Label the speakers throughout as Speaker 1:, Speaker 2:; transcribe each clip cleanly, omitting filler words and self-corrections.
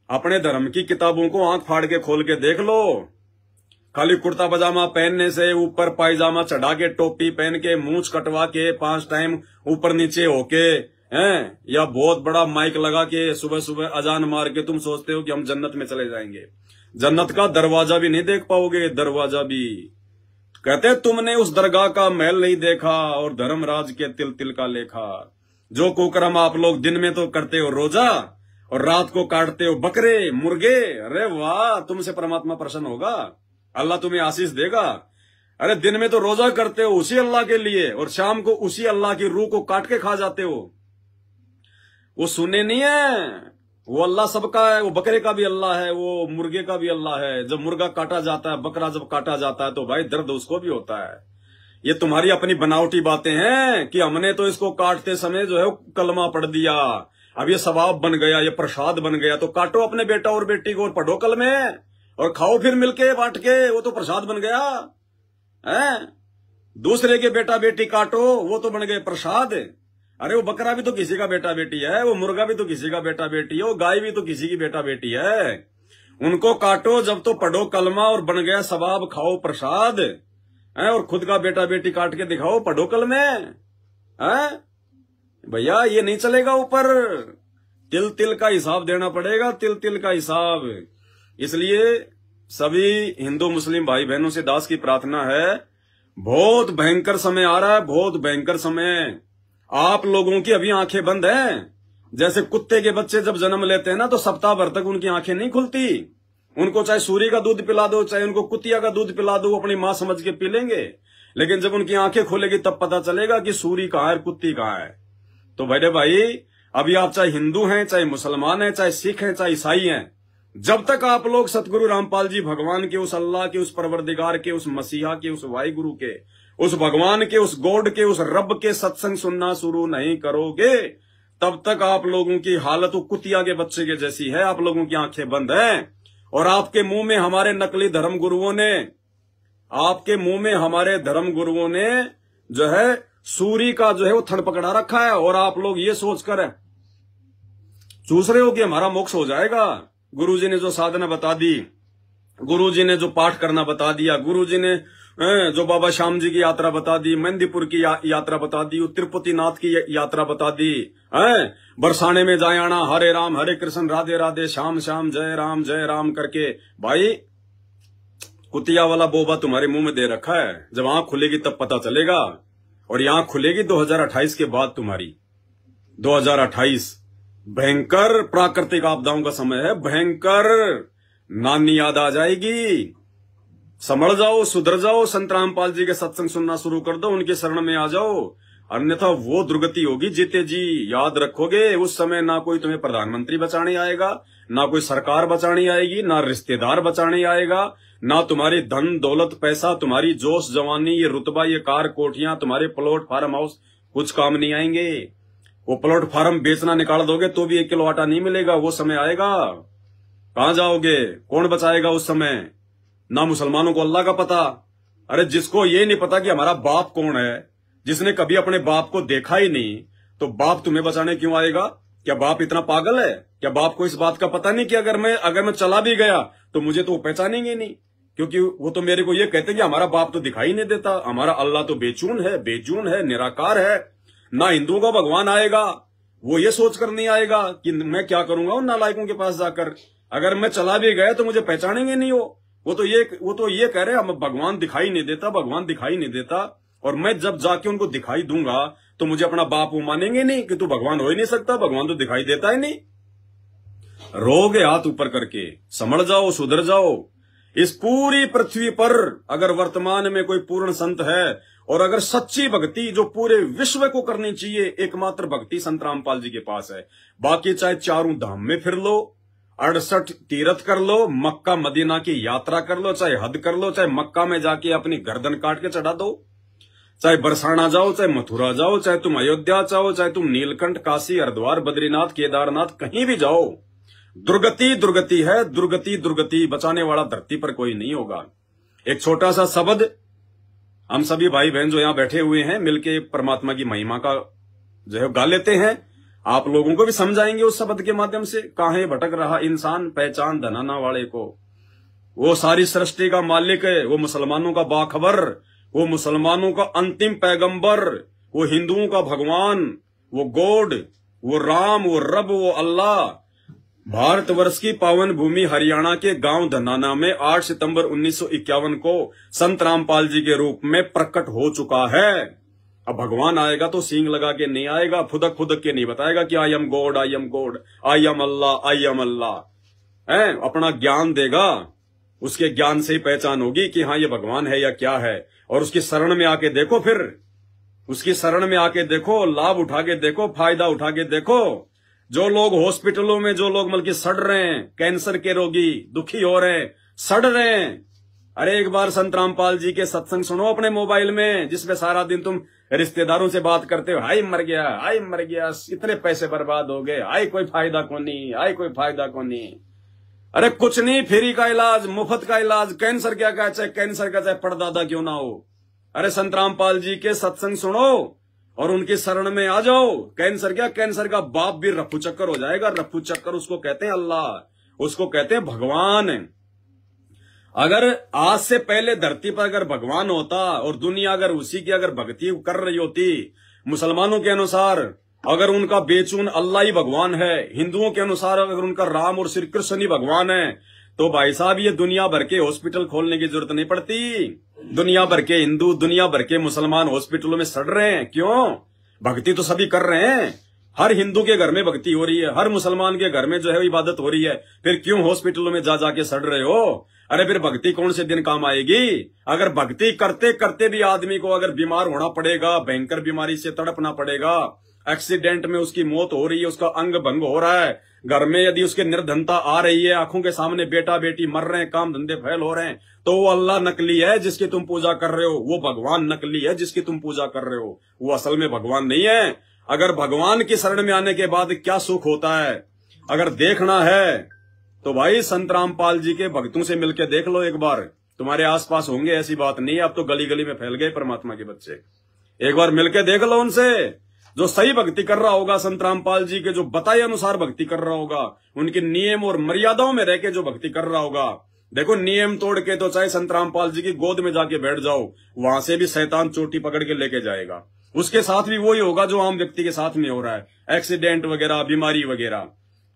Speaker 1: अपने धर्म की किताबों को आंख फाड़ के खोल के देख लो। खाली कुर्ता पजामा पहनने से, ऊपर पायजामा चढ़ा के, टोपी पहन के, मूंछ कटवा के, 5 टाइम ऊपर नीचे होके हैं, या बहुत बड़ा माइक लगा के सुबह सुबह अजान मार के तुम सोचते हो कि हम जन्नत में चले जाएंगे। जन्नत का दरवाजा भी नहीं देख पाओगे, दरवाजा भी। कहते तुमने उस दरगाह का महल नहीं देखा और धर्मराज के तिल तिल का लेखा। जो कुकर्म आप लोग दिन में तो करते हो रोजा और रात को काटते हो बकरे मुर्गे, अरे वाह, तुमसे परमात्मा प्रसन्न होगा, अल्लाह तुम्हें आशीष देगा। अरे दिन में तो रोजा करते हो उसी अल्लाह के लिए और शाम को उसी अल्लाह की रूह को काट के खा जाते हो। वो सुने नहीं है, वो अल्लाह सबका है, वो बकरे का भी अल्लाह है, वो मुर्गे का भी अल्लाह है। जब मुर्गा काटा जाता है, बकरा जब काटा जाता है तो भाई दर्द उसको भी होता है। ये तुम्हारी अपनी बनावटी बातें हैं कि हमने तो इसको काटते समय जो है कलमा पढ़ दिया, अब ये सवाब बन गया, ये प्रसाद बन गया। तो काटो अपने बेटा और बेटी को और पढ़ो कलमे और खाओ फिर मिलके बांट के, वो तो प्रसाद बन गया है। दूसरे के बेटा बेटी काटो, वो तो बन गए प्रसाद। अरे वो बकरा भी तो किसी का बेटा बेटी है, वो मुर्गा भी तो किसी का बेटा बेटी है, वो गाय भी तो किसी की बेटा बेटी है। उनको काटो जब तो पढ़ो कलमा और बन गया सवाब, खाओ प्रसाद है। और खुद का बेटा बेटी काट के दिखाओ, पढ़ो कलमे है। भैया ये नहीं चलेगा, ऊपर तिल तिल का हिसाब देना पड़ेगा, तिल तिल का हिसाब। इसलिए सभी हिंदू मुस्लिम भाई बहनों से दास की प्रार्थना है, बहुत भयंकर समय आ रहा है, बहुत भयंकर समय। आप लोगों की अभी आंखें बंद हैं। जैसे कुत्ते के बच्चे जब जन्म लेते हैं ना तो सप्ताह भर तक उनकी आंखें नहीं खुलती। उनको चाहे सूरी का दूध पिला दो, चाहे उनको कुतिया का दूध पिला दो, अपनी मां समझ के पी लेंगे। लेकिन जब उनकी आंखें खुलेगी तब पता चलेगा कि सूरी कहाँ है, कुत्ती कहाँ है। तो बड़े भाई, अभी आप चाहे हिंदू हैं, चाहे मुसलमान हैं, चाहे सिख हैं, चाहे ईसाई हैं, जब तक आप लोग सतगुरु रामपाल जी भगवान के, उस अल्लाह के, उस परवरदिगार के, उस मसीहा के, उस वाहिगुरु के, उस भगवान के, उस गॉड के, उस रब के सत्संग सुनना शुरू नहीं करोगे, तब तक आप लोगों की हालत वो कुतिया के बच्चे के जैसी है। आप लोगों की आंखें बंद हैं और आपके मुंह में हमारे नकली धर्म गुरुओं ने, आपके मुंह में हमारे धर्म गुरुओं ने जो है सूरी का जो है वो थड़ पकड़ा रखा है। और आप लोग ये सोचकर चूस रहे हो कि हमारा मोक्ष हो जाएगा। गुरुजी ने जो साधना बता दी, गुरुजी ने जो पाठ करना बता दिया, गुरुजी ने जो बाबा श्याम जी की यात्रा बता दी, मेहंदीपुर की यात्रा बता दी, तिरुपति नाथ की यात्रा बता दी, बरसाने में जाए आना, हरे राम हरे कृष्ण राधे राधे श्याम श्याम जय राम करके। भाई कुतिया वाला बोबा तुम्हारे मुंह में दे रखा है। जब आंख खुलेगी तब पता चलेगा। और ये आंख खुलेगी 2028 के बाद तुम्हारी। 2028 भयंकर प्राकृतिक आपदाओं का समय है, भयंकर। नानी याद आ जाएगी। समझ जाओ, सुधर जाओ, संत रामपाल जी के सत्संग सुनना शुरू कर दो, उनके शरण में आ जाओ, अन्यथा वो दुर्गति होगी जीते जी। याद रखोगे उस समय ना कोई तुम्हें प्रधानमंत्री बचाने आएगा, ना कोई सरकार बचाने आएगी, ना रिश्तेदार बचाने आएगा, ना तुम्हारी धन दौलत पैसा, तुम्हारी जोश जवानी, ये रुतबा, ये कार कोठियां, तुम्हारे प्लॉट फार्म हाउस कुछ काम नहीं आएंगे। वो प्लॉट फार्म बेचना निकाल दोगे तो भी 1 किलो आटा नहीं मिलेगा। वो समय आएगा, कहां जाओगे, कौन बचाएगा उस समय? ना मुसलमानों को अल्लाह का पता। अरे जिसको ये नहीं पता कि हमारा बाप कौन है, जिसने कभी अपने बाप को देखा ही नहीं, तो बाप तुम्हें बचाने क्यों आएगा? क्या बाप इतना पागल है? क्या बाप को इस बात का पता नहीं कि अगर मैं चला भी गया तो मुझे तो पहचानेंगे नहीं? क्योंकि वो तो मेरे को ये कहते कि हमारा बाप तो दिखाई नहीं देता, हमारा अल्लाह तो बेचून है, निराकार है। ना हिंदुओं का भगवान आएगा, वो ये सोचकर नहीं आएगा कि मैं क्या करूंगा उन नालायकों के पास जाकर। अगर मैं चला भी गया तो मुझे पहचानेंगे नहीं। वो तो ये कह रहे हैं भगवान दिखाई नहीं देता, भगवान दिखाई नहीं देता। और मैं जब जाके उनको दिखाई दूंगा तो मुझे अपना बाप वो मानेंगे नहीं कि तू भगवान हो ही नहीं सकता, भगवान तो दिखाई देता ही नहीं। रोगे हाथ ऊपर करके, समझ जाओ, सुधर जाओ। इस पूरी पृथ्वी पर अगर वर्तमान में कोई पूर्ण संत है और अगर सच्ची भक्ति जो पूरे विश्व को करनी चाहिए, एकमात्र भक्ति संत रामपाल जी के पास है। बाकी चाहे चारों धाम में फिर लो, 68 तीर्थ कर लो, मक्का मदीना की यात्रा कर लो, चाहे हद कर लो, चाहे मक्का में जाके अपनी गर्दन काट के चढ़ा दो, चाहे बरसाना जाओ, चाहे मथुरा जाओ, चाहे तुम अयोध्या जाओ, चाहे तुम नीलकंठ, काशी, हरिद्वार, बद्रीनाथ, केदारनाथ, कहीं भी जाओ, दुर्गति दुर्गति है, दुर्गति दुर्गति। बचाने वाला धरती पर कोई नहीं होगा। एक छोटा सा शब्द हम सभी भाई बहन जो यहां बैठे हुए हैं मिलके परमात्मा की महिमा का जो है गा लेते हैं। आप लोगों को भी समझाएंगे उस शब्द के माध्यम से। काहे भटक रहा इंसान पहचान धनाना वाले को। वो सारी सृष्टि का मालिक है, वो मुसलमानों का बाखबर, वो मुसलमानों का अंतिम पैगंबर, वो हिंदुओं का भगवान, वो गॉड, वो राम, वो रब, वो अल्लाह भारतवर्ष की पावन भूमि हरियाणा के गांव धनाना में 8 सितंबर 1951 को संत रामपाल जी के रूप में प्रकट हो चुका है। अब भगवान आएगा तो सींग लगा के नहीं आएगा, फुदक फुदक के नहीं बताएगा कि I am God, I am God, I am Allah, I am Allah है। अपना ज्ञान देगा, उसके ज्ञान से ही पहचान होगी कि हाँ ये भगवान है या क्या है। और उसकी शरण में आके देखो, फिर उसकी शरण में आके देखो, लाभ उठा के देखो, फायदा उठा के देखो। जो लोग हॉस्पिटलों में, जो लोग बल्कि सड़ रहे हैं, कैंसर के रोगी दुखी हो रहे हैं, सड़ रहे हैं। अरे एक बार संत रामपाल जी के सत्संग सुनो अपने मोबाइल में, जिसमें सारा दिन तुम रिश्तेदारों से बात करते हो, हाय मर गया, हाय मर गया, इतने पैसे बर्बाद हो गए, हाय कोई फायदा को नहीं, हाय कोई फायदा को नहीं। अरे कुछ नहीं, फ्री का इलाज, मुफ्त का इलाज, कैंसर क्या का, चाहे कैंसर का चाहे परदादा क्यों ना हो। अरे संत रामपाल जी के सत्संग सुनो और उनकी शरण में आ जाओ। कैंसर क्या, कैंसर का बाप भी रफू चक्कर हो जाएगा। रफू चक्कर उसको कहते हैं अल्लाह, उसको कहते हैं भगवान। अगर आज से पहले धरती पर अगर भगवान होता और दुनिया अगर उसी की अगर भक्ति कर रही होती, मुसलमानों के अनुसार अगर उनका बेचून अल्लाह ही भगवान है, हिंदुओं के अनुसार अगर उनका राम और श्री कृष्ण ही भगवान है, तो भाई साहब ये दुनिया भर के हॉस्पिटल खोलने की जरूरत नहीं पड़ती। दुनिया भर के हिंदू, दुनिया भर के मुसलमान हॉस्पिटलों में सड़ रहे हैं। क्यों? भक्ति तो सभी कर रहे हैं। हर हिंदू के घर में भक्ति हो रही है, हर मुसलमान के घर में जो है इबादत हो रही है। फिर क्यों हॉस्पिटलों में जा जाके सड़ रहे हो? अरे फिर भक्ति कौन से दिन काम आएगी? अगर भक्ति करते करते भी आदमी को अगर बीमार होना पड़ेगा, भयंकर बीमारी से तड़पना पड़ेगा, एक्सीडेंट में उसकी मौत हो रही है, उसका अंग भंग हो रहा है, घर में यदि उसके निर्धनता आ रही है, आंखों के सामने बेटा बेटी मर रहे हैं, काम धंधे फैल हो रहे हैं, तो वो अल्लाह नकली है जिसकी तुम पूजा कर रहे हो, वो भगवान नकली है जिसकी तुम पूजा कर रहे हो, वो असल में भगवान नहीं है। अगर भगवान की शरण में आने के बाद क्या सुख होता है अगर देखना है तो भाई संत रामपाल जी के भक्तों से मिलकर देख लो एक बार। तुम्हारे आसपास होंगे, ऐसी बात नहीं है, अब तो गली गली में फैल गए परमात्मा के बच्चे। एक बार मिलकर देख लो उनसे, जो सही भक्ति कर रहा होगा, संत रामपाल जी के जो बताए अनुसार भक्ति कर रहा होगा, उनके नियम और मर्यादाओं में रह के जो भक्ति कर रहा होगा। देखो नियम तोड़ के तो चाहे संत रामपाल जी की गोद में जाके बैठ जाओ, वहां से भी शैतान चोटी पकड़ के लेके जाएगा। उसके साथ भी वही होगा जो आम व्यक्ति के साथ में हो रहा है, एक्सीडेंट वगैरह, बीमारी वगैरह।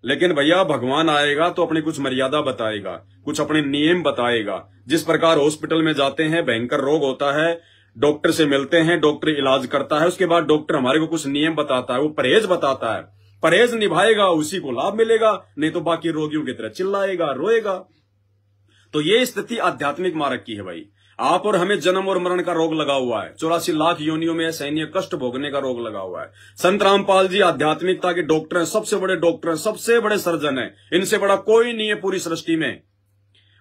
Speaker 1: लेकिन भैया भगवान आएगा तो अपनी कुछ मर्यादा बताएगा, कुछ अपने नियम बताएगा। जिस प्रकार हॉस्पिटल में जाते हैं, भयंकर रोग होता है, डॉक्टर से मिलते हैं, डॉक्टर इलाज करता है, उसके बाद डॉक्टर हमारे को कुछ नियम बताता है, वो परहेज बताता है। परहेज निभाएगा उसी को लाभ मिलेगा, नहीं तो बाकी रोगियों की तरह चिल्लाएगा, रोएगा। तो ये स्थिति आध्यात्मिक मार्ग की है भाई। आप और हमें जन्म और मरण का रोग लगा हुआ है, 84 लाख योनियों में सैन्य कष्ट भोगने का रोग लगा हुआ है। संत रामपाल जी आध्यात्मिकता के डॉक्टर हैं, सबसे बड़े डॉक्टर हैं, सबसे बड़े सर्जन हैं, इनसे बड़ा कोई नहीं है पूरी सृष्टि में।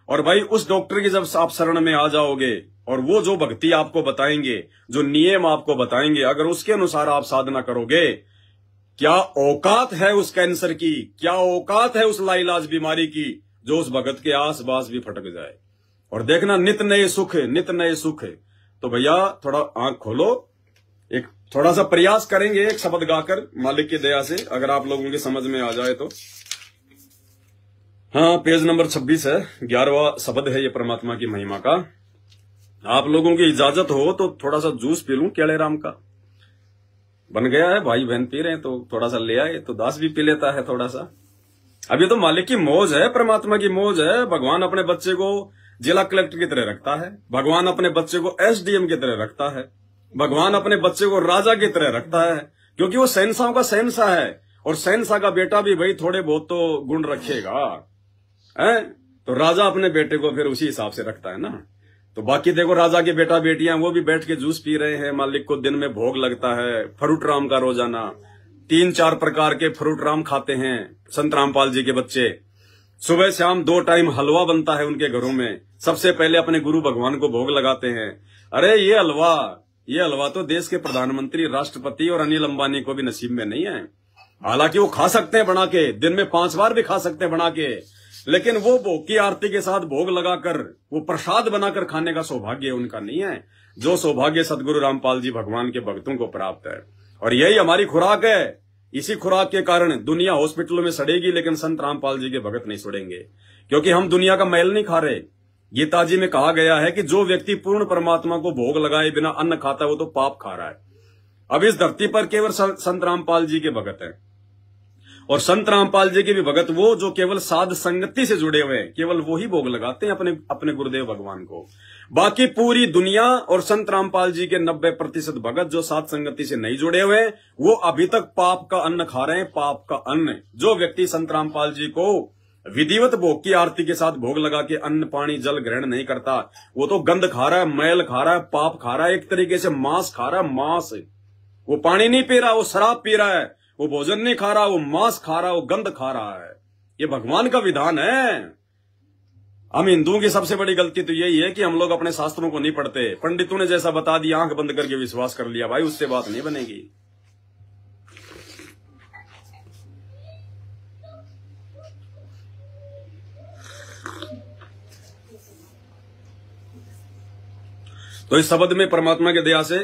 Speaker 1: और भाई उस डॉक्टर की जब आप शरण में आ जाओगे और वो जो भक्ति आपको बताएंगे, जो नियम आपको बताएंगे, अगर उसके अनुसार आप साधना करोगे, क्या औकात है उस कैंसर की, क्या औकात है उस लाइलाज बीमारी की, जो उस भगत के आस पास भी फटक जाए। और देखना नित नए सुख, नित नए सुख। तो भैया थोड़ा आंख खोलो, एक थोड़ा सा प्रयास करेंगे एक शब्द गाकर मालिक की दया से, अगर आप लोगों के समझ में आ जाए तो। हाँ, पेज नंबर 26 है, 11वां शब्द है ये परमात्मा की महिमा का। आप लोगों की इजाजत हो तो थोड़ा सा जूस पी लूं, केले राम का बन गया है, भाई बहन पी रहे हैं तो थोड़ा सा ले आए, तो दास भी पी लेता है थोड़ा सा। अभी तो मालिक की मौज है, परमात्मा की मौज है। भगवान अपने बच्चे को जिला कलेक्टर की तरह रखता है, भगवान अपने बच्चे को एसडीएम की तरह रखता है, भगवान अपने बच्चे को राजा की तरह रखता है, क्योंकि वो शहंशाहों का शहंशाह है। और शहंशाह का बेटा भी भाई थोड़े बहुत तो गुण रखेगा, है? तो राजा अपने बेटे को फिर उसी हिसाब से रखता है ना। तो बाकी देखो राजा के बेटा बेटियां वो भी बैठ के जूस पी रहे हैं, मालिक को दिन में भोग लगता है फ्रूट राम का रोजाना, 3-4 प्रकार के फ्रूट राम खाते हैं संत रामपाल जी के बच्चे। सुबह शाम 2 टाइम हलवा बनता है उनके घरों में, सबसे पहले अपने गुरु भगवान को भोग लगाते हैं। अरे ये हलवा तो देश के प्रधानमंत्री, राष्ट्रपति और अनिल अंबानी को भी नसीब में नहीं है। हालांकि वो खा सकते हैं बना के, दिन में 5 बार भी खा सकते हैं बना के, लेकिन वो भोग की आरती के साथ भोग लगाकर वो प्रसाद बनाकर खाने का सौभाग्य उनका नहीं है, जो सौभाग्य सदगुरु रामपाल जी भगवान के भक्तों को प्राप्त है। और यही हमारी खुराक है इसी खुराक के कारण दुनिया हॉस्पिटलों में सड़ेगी, लेकिन संत रामपाल जी के भगत नहीं सड़ेंगे, क्योंकि हम दुनिया का मैल नहीं खा रहे। गीता जी में कहा गया है कि जो व्यक्ति पूर्ण परमात्मा को भोग लगाए बिना अन्न खाता है वो तो पाप खा रहा है। अब इस धरती पर केवल संत रामपाल जी के भगत हैं, और संत रामपाल जी के भी भगत वो जो केवल साध संगति से जुड़े हुए हैं, केवल वो ही भोग लगाते हैं अपने अपने गुरुदेव भगवान को। बाकी पूरी दुनिया और संत रामपाल जी के 90% भगत जो साध संगति से नहीं जुड़े हुए, वो अभी तक पाप का अन्न खा रहे हैं, पाप का अन्न। जो व्यक्ति संत रामपाल जी को विधिवत भोग की आरती के साथ भोग लगा के अन्न पानी जल ग्रहण नहीं करता, वो तो गंध खा रहा है, मैल खा रहा है, पाप खा रहा है, एक तरीके से मांस खा रहा है। मांस, वो पानी नहीं पी रहा, वो शराब पी रहा है, वो भोजन नहीं खा रहा, वो मांस खा रहा है, वो गंध खा रहा है। ये भगवान का विधान है। हम हिंदुओं की सबसे बड़ी गलती तो यही है कि हम लोग अपने शास्त्रों को नहीं पढ़ते। पंडितों ने जैसा बता दिया आंख बंद करके विश्वास कर लिया, भाई उससे बात नहीं बनेगी। तो इस शब्द में परमात्मा की दया से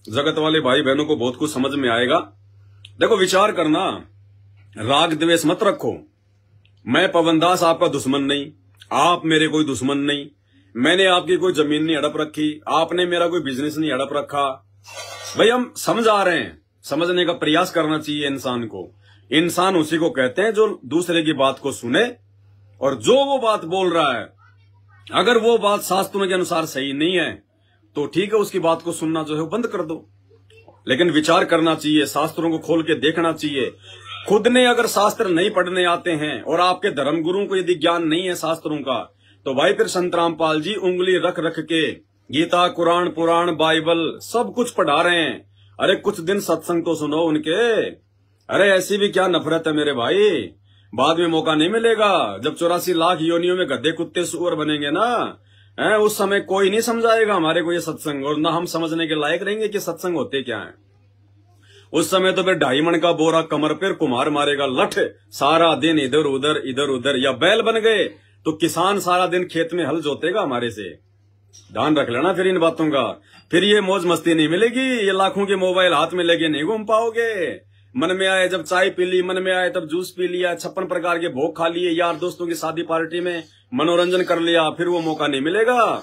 Speaker 1: जगत वाले भाई बहनों को बहुत कुछ समझ में आएगा। देखो, विचार करना, राग द्वेष मत रखो। मैं पवनदास आपका दुश्मन नहीं, आप मेरे कोई दुश्मन नहीं, मैंने आपकी कोई जमीन नहीं हड़प रखी, आपने मेरा कोई बिजनेस नहीं हड़प रखा। भाई हम समझ आ रहे हैं, समझने का प्रयास करना चाहिए इंसान को। इंसान उसी को कहते हैं जो दूसरे की बात को सुने, और जो वो बात बोल रहा है अगर वो बात शास्त्रों के अनुसार सही नहीं है तो ठीक है, उसकी बात को सुनना जो है वो बंद कर दो। लेकिन विचार करना चाहिए, शास्त्रों को खोल के देखना चाहिए। खुद ने अगर शास्त्र नहीं पढ़ने आते हैं और आपके धर्मगुरुओं को यदि ज्ञान नहीं है शास्त्रों का, तो भाई फिर संत रामपाल जी उंगली रख रख के गीता, कुरान, पुराण, बाइबल सब कुछ पढ़ा रहे हैं। अरे कुछ दिन सत्संग तो सुनो उनके। अरे ऐसी भी क्या नफरत है मेरे भाई, बाद में मौका नहीं मिलेगा। जब 84 लाख योनियों में गधे कुत्ते सुअर बनेंगे ना, उस समय कोई नहीं समझाएगा हमारे को ये सत्संग, और ना हम समझने के लायक रहेंगे कि सत्संग होते क्या है। उस समय तो फिर 2.5 मन का बोरा कमर पर कुम्हार मारेगा लठ, सारा दिन इधर उधर इधर उधर। या बैल बन गए तो किसान सारा दिन खेत में हल जोतेगा हमारे से। ध्यान रख लेना फिर इन बातों का। फिर ये मौज मस्ती नहीं मिलेगी, ये लाखों के मोबाइल हाथ में लेके नहीं घूम पाओगे। मन में आए जब चाय पी ली, मन में आए तब जूस पी लिया, 56 प्रकार के भोग खा लिए, यार दोस्तों की शादी पार्टी में मनोरंजन कर लिया, फिर वो मौका नहीं मिलेगा।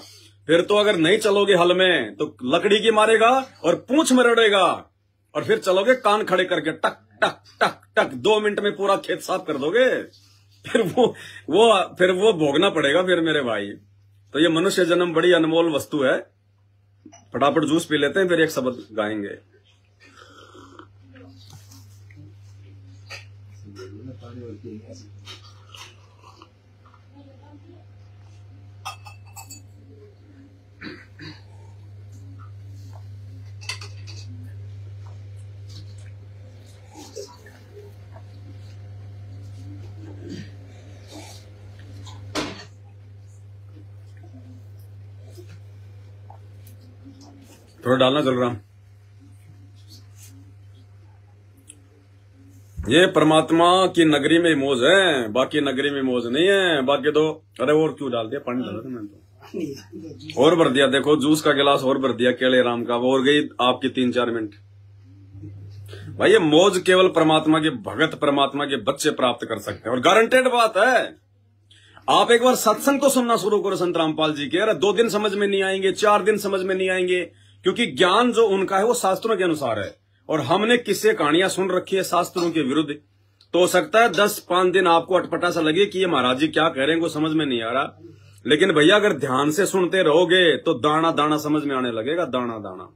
Speaker 1: फिर तो अगर नहीं चलोगे हल में तो लकड़ी की मारेगा और पूंछ में रड़ेगा, और फिर चलोगे कान खड़े करके टक टक टक टक, 2 मिनट में पूरा खेत साफ कर दोगे। फिर वो भोगना पड़ेगा फिर मेरे भाई। तो ये मनुष्य जन्म बड़ी अनमोल वस्तु है। फटाफट जूस पी लेते हैं, फिर एक शब्द गाएंगे। थोड़ा डालना चल रहा। ये परमात्मा की नगरी में मौज है, बाकी नगरी में मौज नहीं है। बाकी तो अरे और क्यों डाल दिया, पानी डाला था मैंने तो और भर दिया। देखो जूस का गिलास और भर दिया केले राम का, वो और गई आपकी 3-4 मिनट। भाई ये मौज केवल परमात्मा के भगत, परमात्मा के बच्चे प्राप्त कर सकते हैं, और गारंटेड बात है। आप एक बार सत्संग तो सुनना शुरू करो संत रामपाल जी के। अरे 2 दिन समझ में नहीं आएंगे, 4 दिन समझ में नहीं आएंगे, क्योंकि ज्ञान जो उनका है वो शास्त्रों के अनुसार है, और हमने किस्से कहानियां सुन रखी है शास्त्रों के विरुद्ध। तो हो सकता है 10-5 दिन आपको अटपटा सा लगे कि ये महाराज जी क्या कह रहे हैं, को समझ में नहीं आ रहा। लेकिन भैया अगर ध्यान से सुनते रहोगे तो दाना दाना समझ में आने लगेगा, दाना दाना।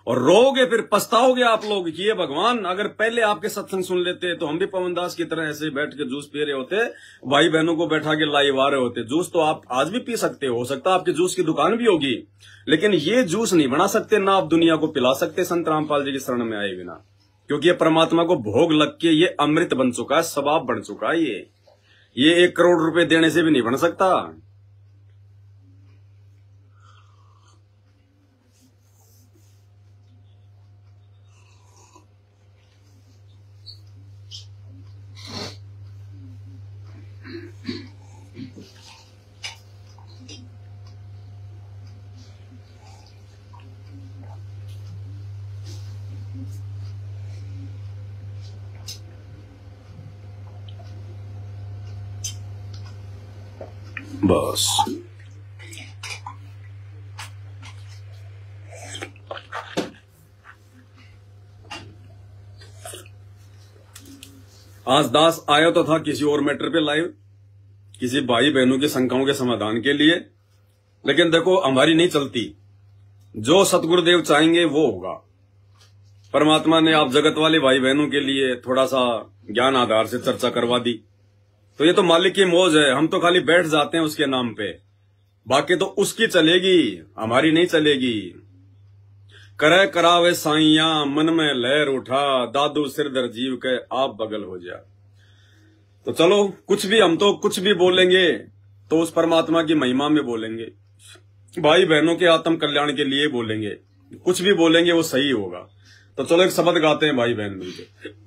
Speaker 1: और रोगे फिर पछताओगे आप लोग कि ये भगवान अगर पहले आपके सत्संग सुन लेते तो हम भी पवनदास की तरह ऐसे बैठ के जूस पी रहे होते, भाई बहनों को बैठा के लाइव आ रहे होते। जूस तो आप आज भी पी सकते हो सकता है आपकी जूस की दुकान भी होगी, लेकिन ये जूस नहीं बना सकते, ना आप दुनिया को पिला सकते संत रामपाल जी की शरण में आए बिना। क्योंकि ये परमात्मा को भोग लग के ये अमृत बन चुका है, सबाब बन चुका है। ये 1 करोड़ रुपए देने से भी नहीं बन सकता। बस आज दास आया तो था किसी और मैटर पे लाइव, किसी भाई बहनों की शंकाओं के समाधान के लिए, लेकिन देखो हमारी नहीं चलती। जो सतगुरुदेव चाहेंगे वो होगा। परमात्मा ने आप जगत वाले भाई बहनों के लिए थोड़ा सा ज्ञान आधार से चर्चा करवा दी, तो ये तो मालिक की मौज है। हम तो खाली बैठ जाते हैं उसके नाम पे, बाकी तो उसकी चलेगी, हमारी नहीं चलेगी। करे करावे साइया मन में लहर उठा, दादू सिरदर जीव के आप बगल हो जा। तो चलो कुछ भी, हम तो कुछ भी बोलेंगे तो उस परमात्मा की महिमा में बोलेंगे, भाई बहनों के आत्म कल्याण के लिए बोलेंगे। कुछ भी बोलेंगे वो सही होगा। तो चलो एक शब्द गाते हैं भाई बहन मिलकर।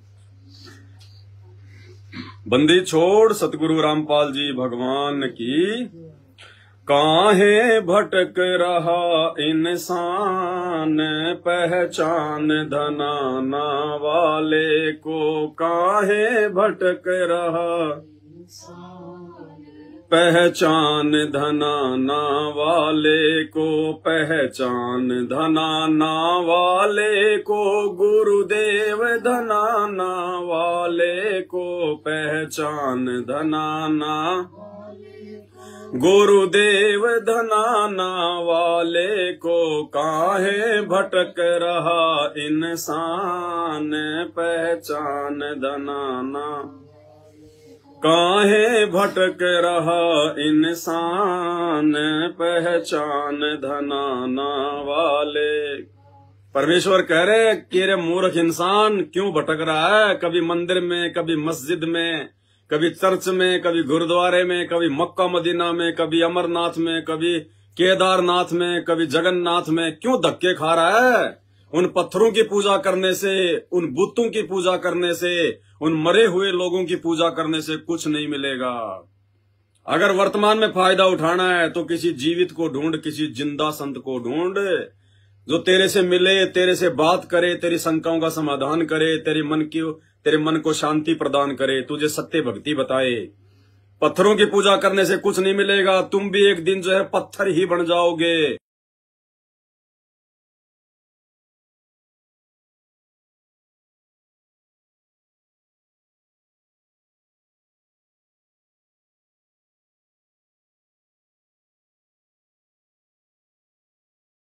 Speaker 1: बंदी छोड़ सतगुरु रामपाल जी भगवान की, काहे भटक रहा इंसान, पहचान धनाना वाले को। काहे भटक रहा पहचान धनाना वाले को, पहचान धनाना वाले को। गुरुदेव धनाना वाले को, पहचान धनाना। गुरुदेव धनाना वाले को, काहे भटक रहा इंसान, पहचान धनाना। काहे भटक रहा इंसान, पहचान धनाना वाले। परमेश्वर कह रहे कि रे मूर्ख इंसान क्यों भटक रहा है, कभी मंदिर में, कभी मस्जिद में, कभी चर्च में, कभी गुरुद्वारे में, कभी मक्का मदीना में, कभी अमरनाथ में, कभी केदारनाथ में, कभी जगन्नाथ में, क्यों धक्के खा रहा है? उन पत्थरों की पूजा करने से, उन बुतों की पूजा करने से, उन मरे हुए लोगों की पूजा करने से कुछ नहीं मिलेगा। अगर वर्तमान में फायदा उठाना है तो किसी जीवित को ढूंढ, किसी जिंदा संत को ढूंढ, जो तेरे से मिले, तेरे से बात करे, तेरी शंकाओं का समाधान करे, तेरे मन को शांति प्रदान करे, तुझे सत्य भक्ति बताए। पत्थरों की पूजा करने से कुछ नहीं मिलेगा, तुम भी एक दिन जो है पत्थर ही बन जाओगे।